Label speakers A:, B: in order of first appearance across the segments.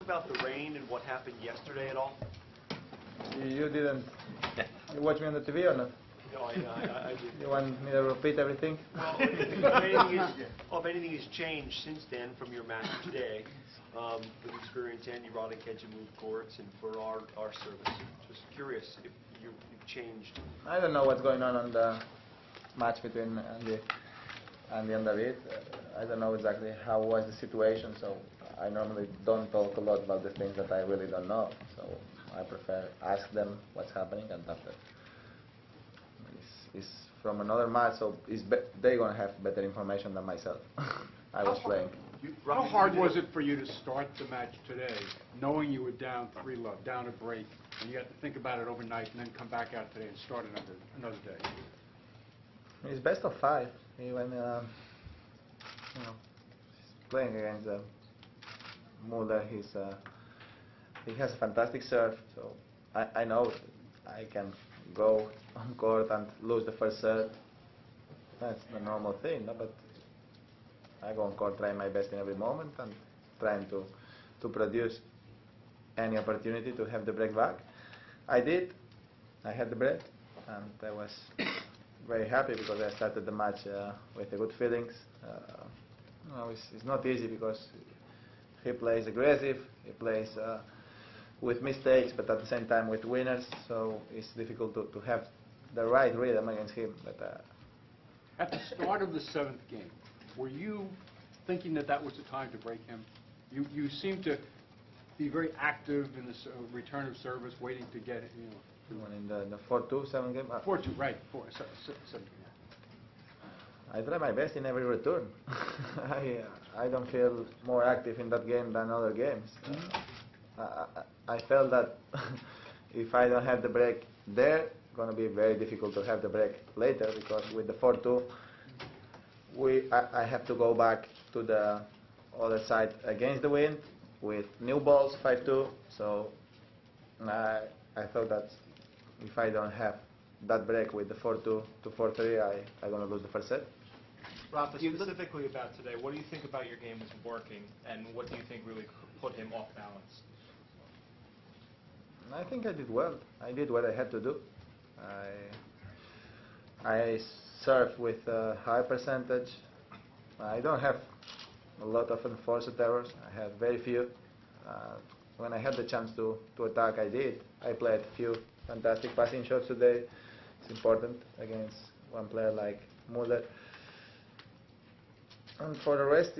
A: about the rain and what happened yesterday at all?
B: You didn't. You watch me on the TV or not?
A: No, I did.
B: You want me to repeat everything?
A: Well, if anything has changed since then from your match today, with experience and Rod and Kedja move courts and for our service. Just curious if you've changed.
B: I don't know what's going on the match between Andy and David. I don't know exactly how was the situation, so I normally don't talk a lot about the things that I really don't know. So I prefer ask them what's happening, and after it's from another match, so they're gonna have better information than myself. I was playing.
C: How hard was it for you to start the match today, knowing you were down 3-love, down a break, and you had to think about it overnight, and then come back out today and start another day?
B: It's best of 5. When playing against Mulder, he has a fantastic serve. So I know I can go on court and lose the first serve. That's the normal thing, no? But I go on court trying my best in every moment and trying to produce any opportunity to have the break back. I did. I had the break, and I was very happy because I started the match with good feelings. It's not easy because he plays aggressive, he plays with mistakes, but at the same time with winners, so it's difficult to have the right rhythm against him. But
C: at the start of the 7th game, were you thinking that was the time to break him? You seem to be very active in the return of service, waiting to get it.
B: When in the 4-2, 7 game?
C: 4-2, right. 7.
B: I try my best in every return. I don't feel more active in that game than other games. I felt that if I don't have the break there, it's going to be very difficult to have the break later, because with the 4-2, I have to go back to the other side against the wind with new balls, 5-2. So I thought that if I don't have that break with the 4-2 to 4-3, I'm going to lose the first set.
D: Rafa, specifically about today, what do you think about your game was working, and what do you think really put him off balance?
B: I think I did well. I did what I had to do. I served with a high percentage. I don't have a lot of enforced errors. I have very few. When I had the chance to attack, I did. I played a few fantastic passing shots today. It's important against one player like Mulder. And for the rest,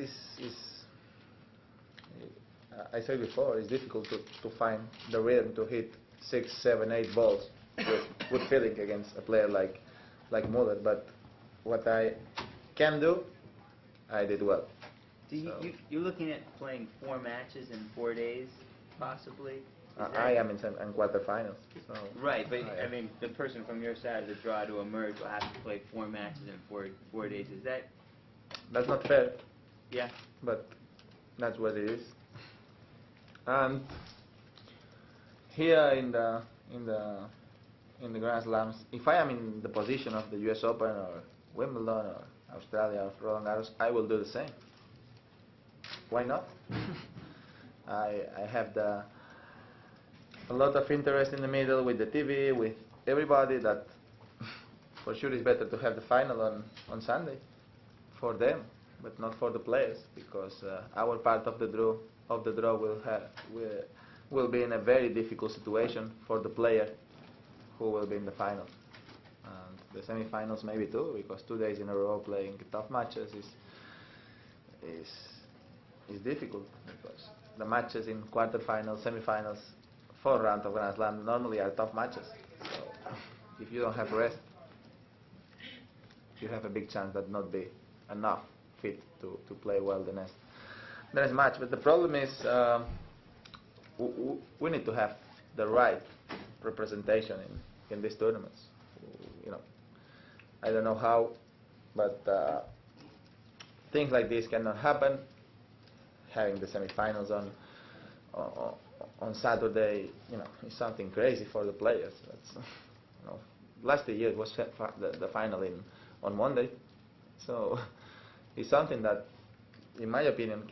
B: I said before, it's difficult to find the rhythm to hit 6, 7, 8 balls with good feeling against a player like Mulder. But what I can do, I did well.
E: You're looking at playing 4 matches in 4 days, possibly?
B: I am in quarterfinals. So
E: right, but I mean, the person from your side of the draw to emerge will have to play 4 matches in 4 days. Is that?
B: That's not fair.
E: Yeah.
B: But that's what it is. And here in the Grand Slams, if I am in the position of the U.S. Open or Wimbledon or Australia or Roland Garros, I will do the same. Why not? I have a lot of interest in the middle with the TV, with everybody, that for sure it's better to have the final on Sunday for them, but not for the players, because our part of the draw will be in a very difficult situation for the player who will be in the final. And the semi-finals maybe too, because 2 days in a row playing tough matches is difficult, because the matches in quarterfinals, semi-finals, 4 rounds of Grand Slam normally are tough matches. So if you don't have rest, you have a big chance that not be enough fit to play well the next match. But the problem is we need to have the right representation in these tournaments. I don't know how, but things like this cannot happen. Having the semi-finals on Saturday, is something crazy for the players. That's, last year it was the final on Monday, so it's something that, in my opinion,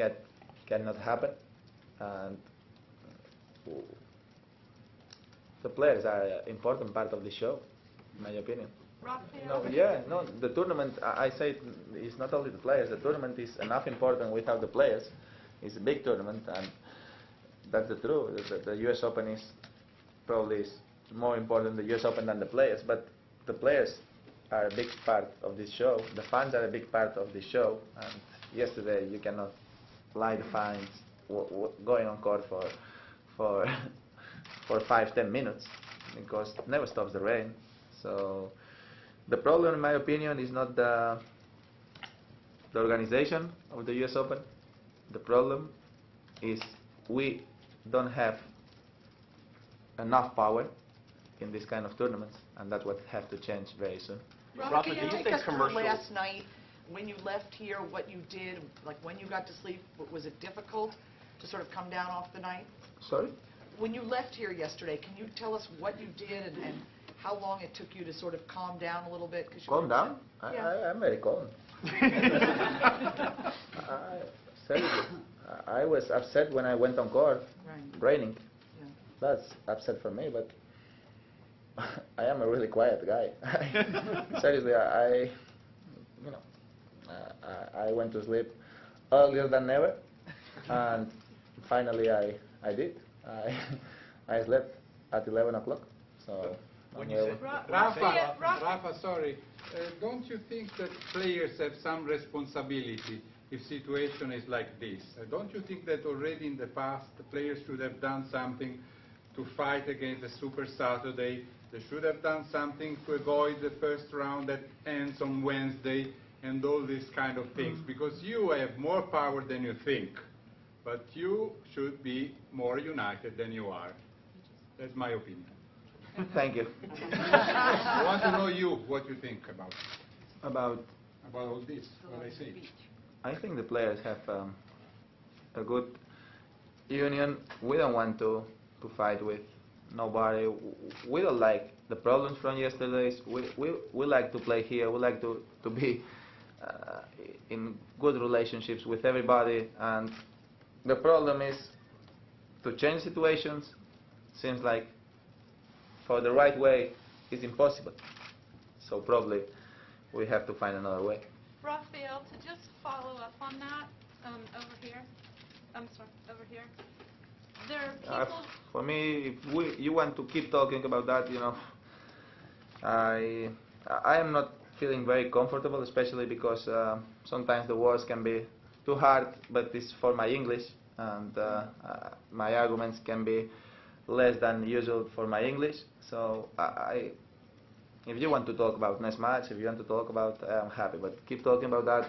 B: cannot happen. And the players are an important part of the show, in my opinion.
F: Rafael?
B: No, the tournament, I say it's not only the players, the tournament is enough important without the players. It's a big tournament, and that's the truth. The US Open is probably is more important, the US Open, than the players, but the players are a big part of this show. The fans are a big part of this show, and yesterday you cannot lie the fans going on court for for 5-10 minutes, because it never stops the rain. So the problem, in my opinion, is not the organization of the US Open. The problem is we don't have enough power in this kind of tournaments, and that's what have to change very soon.
F: Rafa,
A: do you
F: take
A: think
F: us through
A: commercials-
F: last night, when you left here, what you did, like when you got to sleep, was it difficult to sort of come down off the night?
B: Sorry?
F: When you left here yesterday, can you tell us what you did and how long it took you to sort of calm down a little bit? 'Cause you
B: Calm
F: were
B: down?
F: upset. Yeah.
B: I'm very calm. Seriously, I was upset when I went on court,
F: Right.
B: raining.
F: Yeah.
B: That's upset for me, but I am a really quiet guy. Seriously, I went to sleep earlier than ever, and finally I did. I slept at 11 o'clock. So.
D: When
B: I'm
D: you
B: well.
D: said-
G: Rafa, sorry. Don't you think that players have some responsibility if situation is like this? Don't you think that already in the past the players should have done something to fight against the Super Saturday? They should have done something to avoid the first round that ends on Wednesday and all these kind of things. Because you have more power than you think, but you should be more united than you are. That's my opinion.
B: Thank you.
G: I want to know you, what you think
B: About
G: all this, what I say.
B: I think the players have a good union. We don't want to fight with nobody. We don't like the problems from yesterday. We like to play here. We like to be in good relationships with everybody. And the problem is to change situations. Seems like for the right way is impossible. So probably we have to find another way.
H: Rafael, to just follow up on that, over here, I'm sorry, over here, there are people...
B: For me, if you want to keep talking about that, I am not feeling very comfortable, especially because sometimes the words can be too hard, but it's for my English, and my arguments can be less than usual for my English. So if you want to talk about next match, if you want to talk about, I'm happy. But keep talking about that.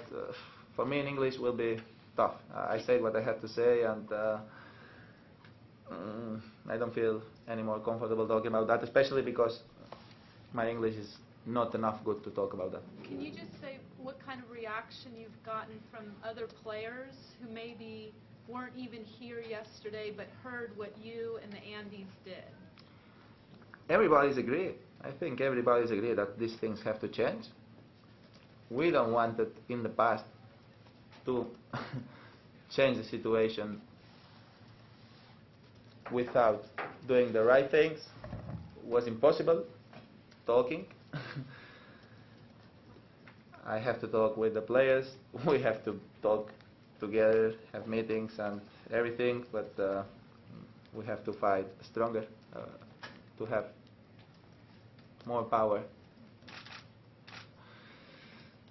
B: For me in English will be tough. I said what I had to say, and I don't feel any more comfortable talking about that, especially because my English is not enough good to talk about that.
H: Can you just say what kind of reaction you've gotten from other players who maybe weren't even here yesterday but heard what you and the Andes did?
B: Everybody's agreed. I think everybody's agreed that these things have to change. We don't want it in the past to change the situation without doing the right things. It was impossible talking. I have to talk with the players. We have to talk together, have meetings and everything, but we have to fight stronger, to have more power.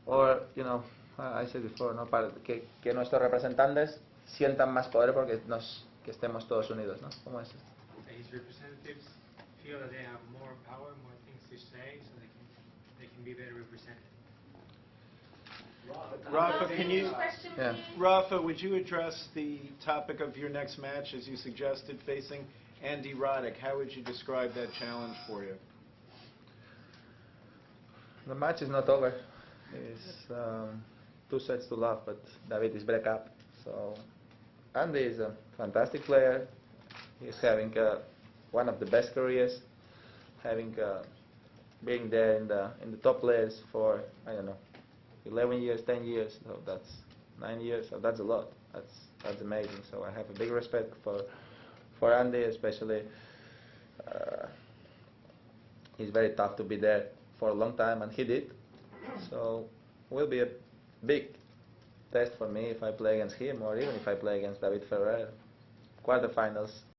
B: Or, I said before, ¿no? Que nuestros representantes sientan más poder porque que estemos todos unidos, ¿no? ¿Cómo es?
I: His representatives feel that they have more power, more things to say, so they can be better represented.
J: Rafa, can you,
B: Yeah.
J: Rafa, would you address the topic of your next match, as you suggested, facing Andy Roddick? How would you describe that challenge for you?
B: The match is not over. It's 2 sets to love, but David is back up. So Andy is a fantastic player. He's having one of the best careers, being there in the top players for, I don't know, 11 years, 10 years. So that's 9 years. So that's a lot. That's amazing. So I have a big respect for Andy especially, he's very tough to be there for a long time, and he did. So will be a big test for me if I play against him, or even if I play against David Ferrer. Quarterfinals.